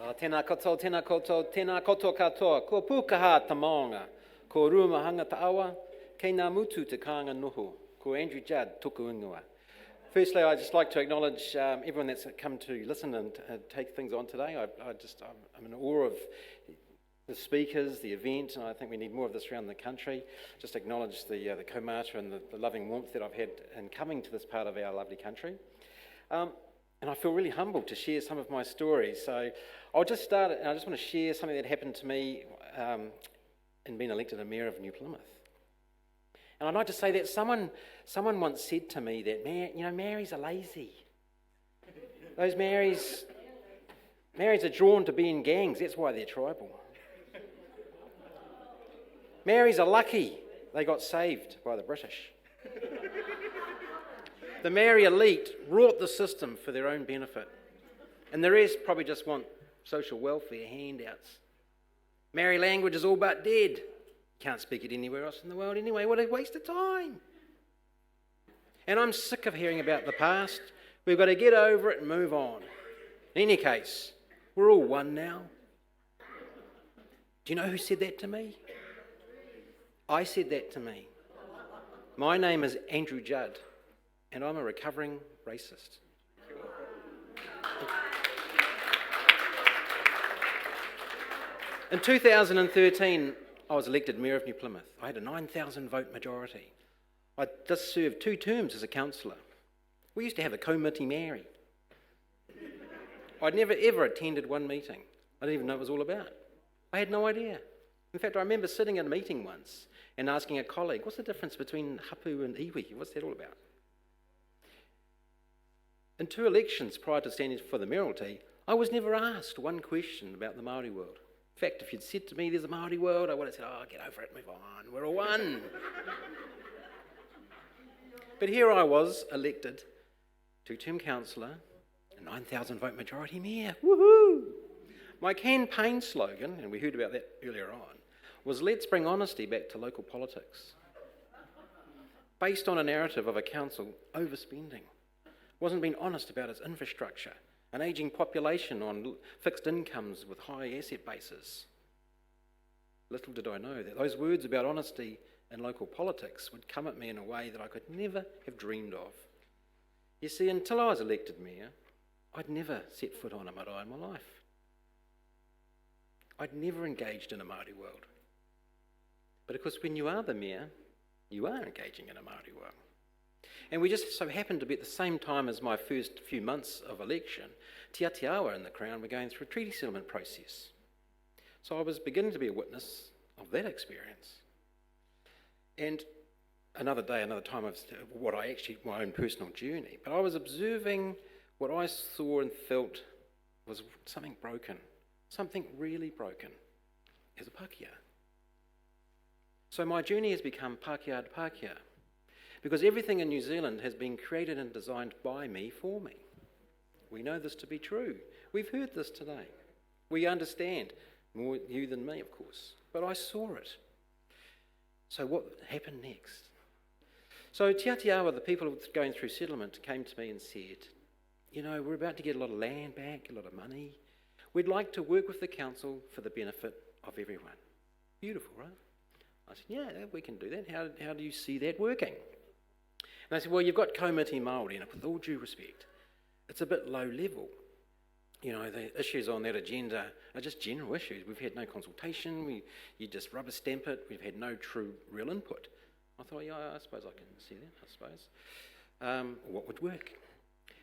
Tēnā koto katoa, ko pukaha ta maonga, ko rumahanga ta awa, kei ngā mutu te kānga noho, ko Andrew Judd tuku ingoa. Firstly, I'd just like to acknowledge everyone that's come to listen and take things on today. I'm in awe of the speakers, the event, and I think we need more of this around the country. Just acknowledge the kaumata and the loving warmth that I've had in coming to this part of our lovely country. And I feel really humbled to share some of my stories. So I'll just start, and I just want to share something that happened to me in being elected a Mayor of New Plymouth. And I'd like to say that someone once said to me that, Marys are lazy. Those Marys are drawn to be in gangs, that's why they're tribal. Marys are lucky, they got saved by the British. The Maori elite wrought the system for their own benefit, and the rest probably just want social welfare handouts. Maori language is all but dead. Can't speak it anywhere else in the world anyway. What a waste of time. And I'm sick of hearing about the past. We've got to get over it and move on. In any case, we're all one now. Do you know who said that to me? I said that to me. My name is Andrew Judd, and I'm a recovering racist. In 2013, I was elected Mayor of New Plymouth. I had a 9,000 vote majority. I just served 2 terms as a councillor. We used to have a committee Māori. I'd never ever attended one meeting. I didn't even know what it was all about. I had no idea. In fact, I remember sitting in a meeting once and asking a colleague, what's the difference between hapu and iwi? What's that all about? In 2 elections prior to standing for the mayoralty, I was never asked one question about the Māori world. In fact, if you'd said to me, there's a Māori world, I would have said, get over it, move on, we're all one. But here I was, elected, 2-term councillor, a 9,000 vote majority mayor, woohoo! My campaign slogan, and we heard about that earlier on, was let's bring honesty back to local politics. Based on a narrative of a council overspending. Wasn't being honest about its infrastructure, an ageing population on fixed incomes with high asset bases. Little did I know that those words about honesty in local politics would come at me in a way that I could never have dreamed of. You see, until I was elected mayor, I'd never set foot on a marae in my life. I'd never engaged in a Māori world. But of course, when you are the mayor, you are engaging in a Māori world. And we just so happened to be at the same time as my first few months of election, Te Atiawa and the Crown were going through a treaty settlement process. So I was beginning to be a witness of that experience. And another day, another time of my own personal journey, but I was observing what I saw and felt was something broken, something really broken as a Pākehā. So my journey has become Pākehā to Pākehā, because everything in New Zealand has been created and designed by me for me. We know this to be true. We've heard this today. We understand, more you than me, of course, but I saw it. So what happened next? So Te Atiawa, the people going through settlement, came to me and said, we're about to get a lot of land back, a lot of money. We'd like to work with the council for the benefit of everyone. Beautiful, right? I said, yeah, we can do that. How do you see that working? And they said, well, you've got kaumiti Māori, and with all due respect, it's a bit low level. The issues on that agenda are just general issues. We've had no consultation, you just rubber stamp it, we've had no true real input. I thought, yeah, I suppose I can see that, what would work?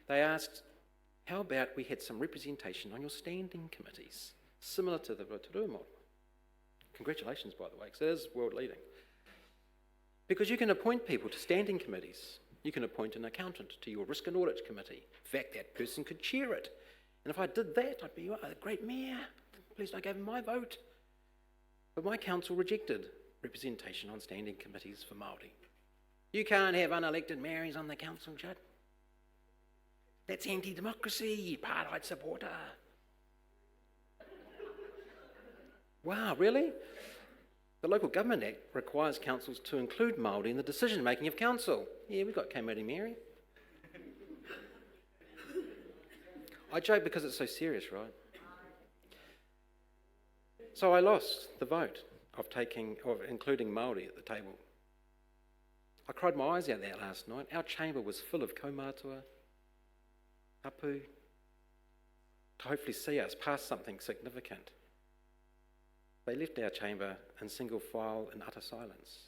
They asked, how about we had some representation on your standing committees, similar to the Rotorua model? Congratulations, by the way, because it is world leading. Because you can appoint people to standing committees. You can appoint an accountant to your risk and audit committee. In fact, that person could chair it. And if I did that, I'd be a great mayor. Please don't give him my vote. But my council rejected representation on standing committees for Māori. You can't have unelected Māoris on the council, Judd. That's anti-democracy, apartheid supporter. Wow, really? The Local Government Act requires councils to include Māori in the decision-making of council. Yeah, we've got kaumiti Māori. I joke because it's so serious, right? So I lost the vote of including Māori at the table. I cried my eyes out that last night. Our chamber was full of kaumātua, hapu, to hopefully see us pass something significant. They left our chamber in single file in utter silence.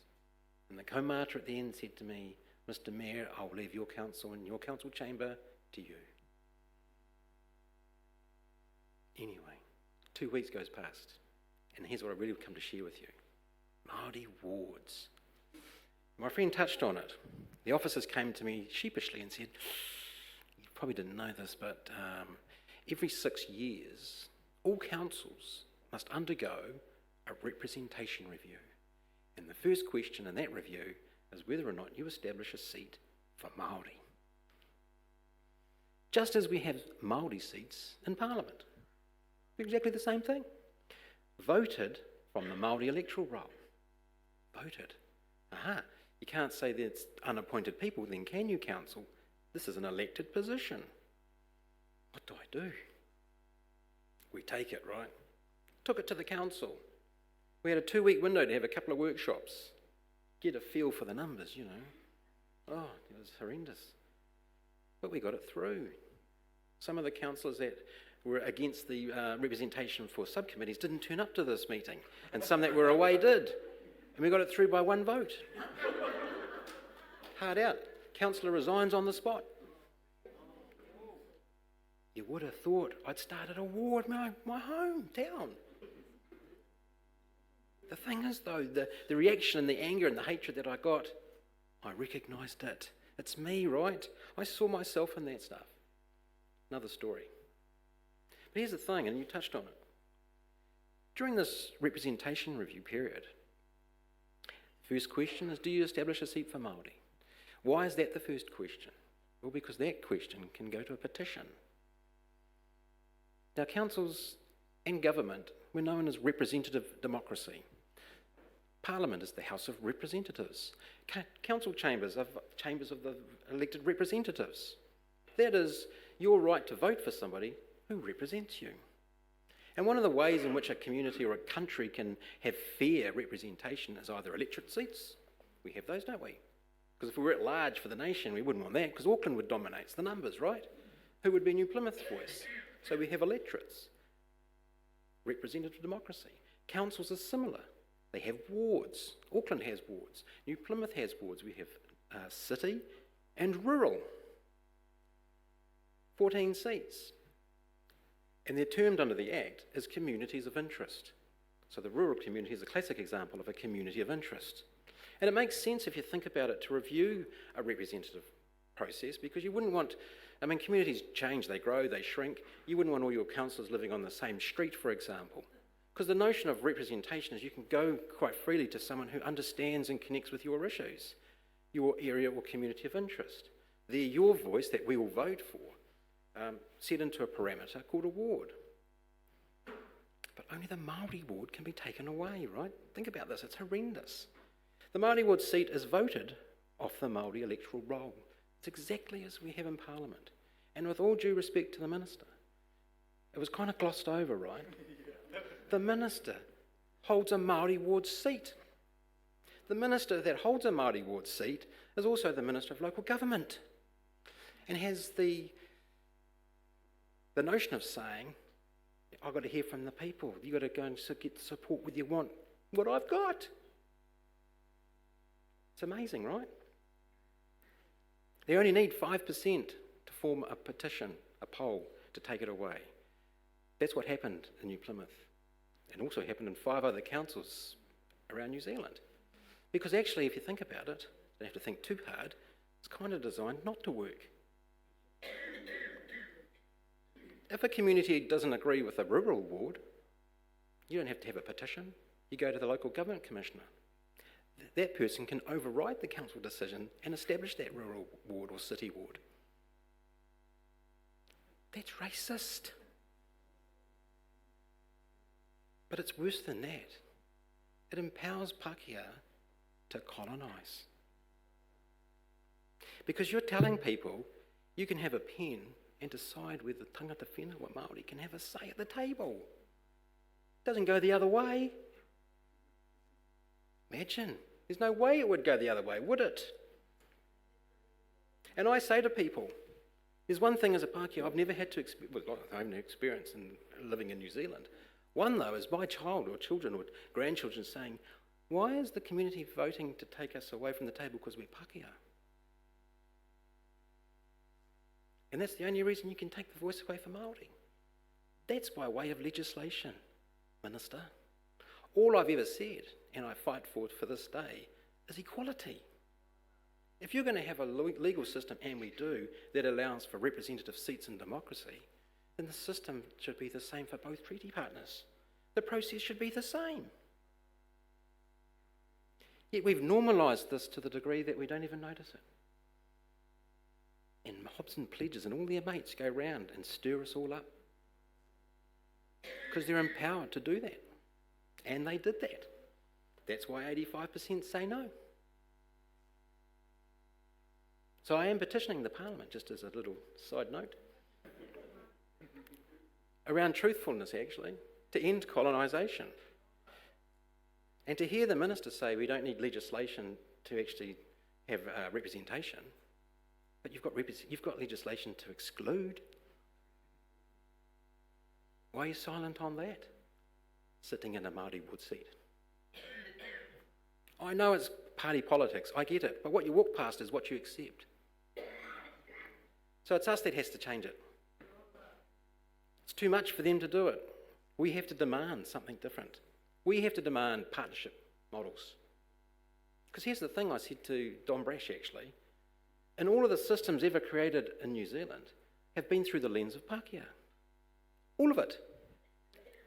And the kaumātua at the end said to me, "Mr. Mayor, I'll leave your council and your council chamber to you." Anyway, 2 weeks goes past, and here's what I really come to share with you. Māori wards. My friend touched on it. The officers came to me sheepishly and said, "You probably didn't know this, but every 6 years, all councils must undergo a representation review. And the first question in that review is whether or not you establish a seat for Māori. Just as we have Māori seats in Parliament. Exactly the same thing. Voted from the Māori electoral roll. Voted. Aha, you can't say that it's unappointed people then, can you, council? This is an elected position. What do I do? We take it, right? Took it to the council. We had a 2-week window to have a couple of workshops. Get a feel for the numbers, you know. Oh, it was horrendous. But we got it through. Some of the councillors that were against the representation for subcommittees didn't turn up to this meeting, and some that were away did. And we got it through by 1 vote. Hard out. Councillor resigns on the spot. You would have thought I'd started a ward in my hometown. The thing is, though, the reaction and the anger and the hatred that I got, I recognised it. It's me, right? I saw myself in that stuff. Another story. But here's the thing, and you touched on it. During this representation review period, first question is, do you establish a seat for Māori? Why is that the first question? Well, because that question can go to a petition. Now, councils and government were known as representative democracy. Parliament is the House of Representatives. Council chambers are chambers of the elected representatives. That is your right to vote for somebody who represents you. And one of the ways in which a community or a country can have fair representation is either electorate seats. We have those, don't we? Because if we were at large for the nation, we wouldn't want that, because Auckland would dominate the numbers, right? Who would be New Plymouth's voice? So we have electorates. Representative democracy. Councils are similar. They have wards. Auckland has wards. New Plymouth has wards. We have city and rural. 14 seats. And they're termed under the Act as communities of interest. So the rural community is a classic example of a community of interest. And it makes sense if you think about it to review a representative process, because you wouldn't want, communities change, they grow, they shrink. You wouldn't want all your councillors living on the same street, for example. Because the notion of representation is you can go quite freely to someone who understands and connects with your issues, your area or community of interest. They're your voice that we will vote for, set into a parameter called a ward. But only the Māori ward can be taken away, right? Think about this, it's horrendous. The Māori ward seat is voted off the Māori electoral roll. It's exactly as we have in Parliament. And with all due respect to the minister, it was kind of glossed over, right? The minister holds a Māori ward seat. The minister that holds a Māori ward seat is also the Minister of Local Government, and has the notion of saying, I've got to hear from the people. You've got to go and get the support with you want what I've got. It's amazing, right? They only need 5% to form a petition, a poll, to take it away. That's what happened in New Plymouth. And also happened in 5 other councils around New Zealand. Because actually, if you think about it, you don't have to think too hard, it's kind of designed not to work. If a community doesn't agree with a rural ward, you don't have to have a petition. You go to the local government commissioner. That person can override the council decision and establish that rural ward or city ward. That's racist. But it's worse than that. It empowers Pākehā to colonise. Because you're telling people you can have a pen and decide whether tangata whenua Māori can have a say at the table. doesn't go the other way. Imagine, there's no way it would go the other way, would it? And I say to people, there's one thing as a Pākehā I've never had to experience in living in New Zealand. One, though, is my child or children or grandchildren saying, why is the community voting to take us away from the table because we're Pākehā? And that's the only reason you can take the voice away from Māori. That's by way of legislation, Minister. All I've ever said, and I fight for this day, is equality. If you're going to have a legal system, and we do, that allows for representative seats in democracy, then the system should be the same for both treaty partners. The process should be the same. Yet we've normalised this to the degree that we don't even notice it. And Hobson pledges and all their mates go round and stir us all up. Because they're empowered to do that. And they did that. That's why 85% say no. So I am petitioning the Parliament, just as a little side note, around truthfulness actually, to end colonisation. And to hear the Minister say we don't need legislation to actually have representation, but you've got legislation to exclude. Why are you silent on that? Sitting in a Māori ward seat. I know it's party politics, I get it, but what you walk past is what you accept. So it's us that has to change it. It's too much for them to do it. We have to demand something different. We have to demand partnership models. Because here's the thing I said to Don Brash actually, and all of the systems ever created in New Zealand have been through the lens of Pākehā. All of it.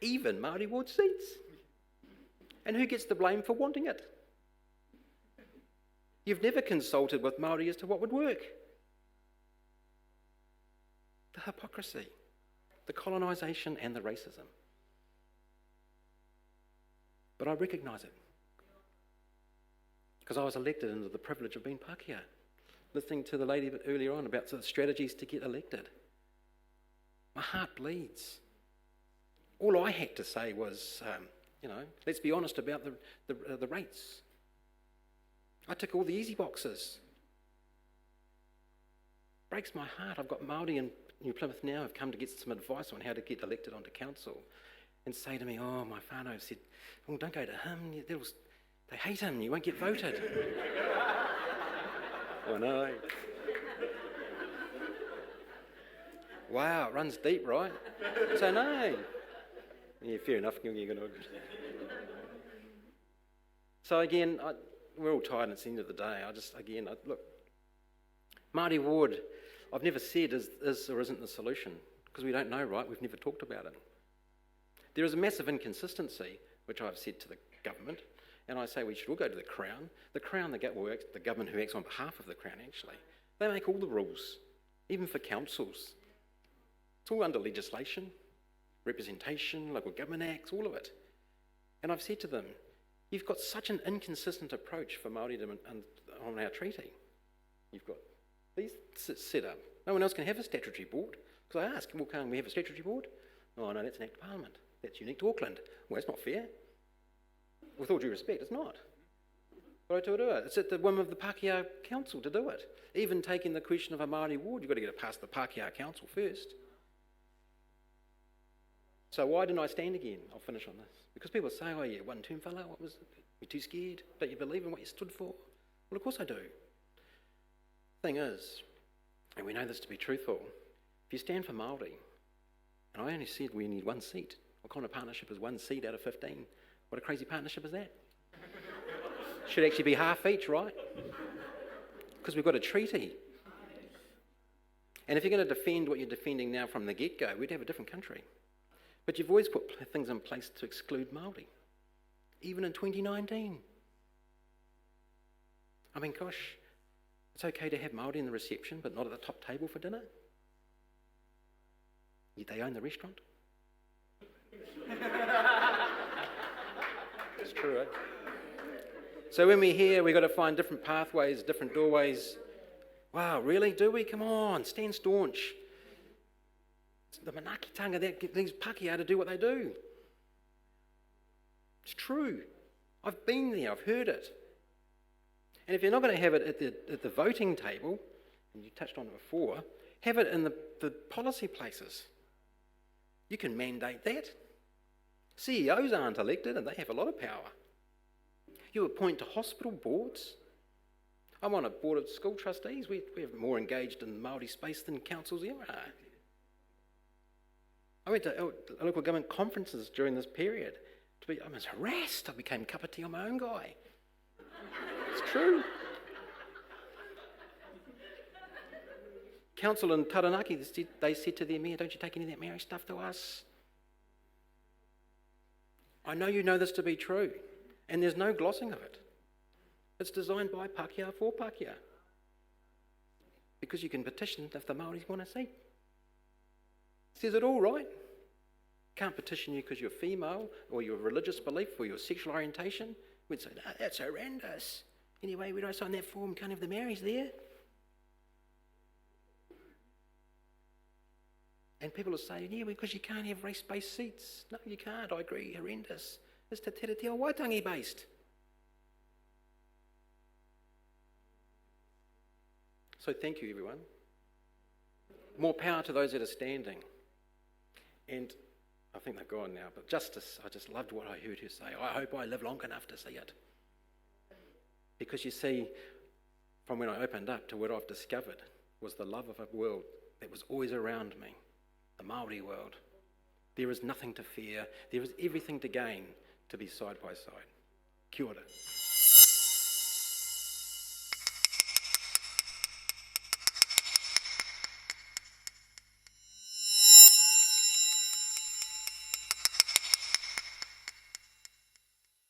Even Māori ward seats. And who gets the blame for wanting it? You've never consulted with Māori as to what would work. The hypocrisy, the colonisation and the racism. But I recognise it. Because I was elected into the privilege of being Pākehā. Listening to the lady earlier on about the strategies to get elected. My heart bleeds. All I had to say was, let's be honest about the rates. I took all the easy boxes. Breaks my heart. I've got Māori in New Plymouth now who've come to get some advice on how to get elected onto council and say to me, oh, my whānau said, oh, don't go to him. They hate him. You won't get voted. I know. Wow, it runs deep, right? So no. Yeah, fair enough. So again, we're all tired and it's the end of the day. Look, Māori ward, I've never said is or isn't the solution, because we don't know, right? We've never talked about it. There is a massive inconsistency, which I've said to the government, and I say we should all go to the Crown. The Crown, the government who acts on behalf of the Crown, actually, they make all the rules, even for councils. It's all under legislation, representation, local government acts, all of it. And I've said to them, you've got such an inconsistent approach for Māori on our treaty. You've got these set up. No one else can have a statutory board. Because I ask, well, can't we have a statutory board? Oh, no, that's an act of Parliament. That's unique to Auckland. Well, that's not fair. With all due respect, it's not. But I do it. It's at the whim of the Pākehā Council to do it. Even taking the question of a Māori ward, you've got to get it past the Pākehā Council first. So why didn't I stand again? I'll finish on this. Because people say, oh yeah, one-term fellow, what was it? You're too scared? Don't you believe in what you stood for? Well, of course I do. Thing is, and we know this to be truthful, if you stand for Māori, and I only said we need one seat, what kind of partnership is one seat out of 15? What a crazy partnership is that? Should actually be half each, right? Because we've got a treaty. And if you're going to defend what you're defending now from the get-go, we'd have a different country. But you've always put things in place to exclude Māori, even in 2019. I mean, gosh, it's okay to have Māori in the reception, but not at the top table for dinner. Yet they own the restaurant. It's true, eh? So when we're here, we've got to find different pathways, different doorways. Wow, really? Do we? Come on, stand staunch. It's the manaakitanga that leaves Pākehā to do what they do. It's true. I've been there, I've heard it. And if you're not going to have it at the voting table, and you touched on it before, have it in the policy places. You can mandate that. CEOs aren't elected and they have a lot of power. You appoint to hospital boards. I'm on a board of school trustees. We're more engaged in Māori space than councils ever are. I went to local government conferences during this period. I was harassed. I became cup of tea on my own guy. It's true. Council in Taranaki, they said to their mayor, don't you take any of that Maori stuff to us? I know you know this to be true, and there's no glossing of it. It's designed by Pākehā for Pākehā. Because you can petition if the Māoris want a seat. Says it all right. Can't petition you because you're female, or your religious belief, or your sexual orientation. We'd say, no, that's horrendous. Anyway, when I sign that form, can't have the Maoris there. And people are saying, yeah, because you can't have race-based seats. No, you can't. I agree, horrendous. It's te tere te o Waitangi based. So thank you, everyone. More power to those that are standing. And I think they're gone now, but justice, I just loved what I heard her say. I hope I live long enough to see it. Because you see, from when I opened up to what I've discovered was the love of a world that was always around me. The Māori world. There is nothing to fear. There is everything to gain to be side by side. Kia ora.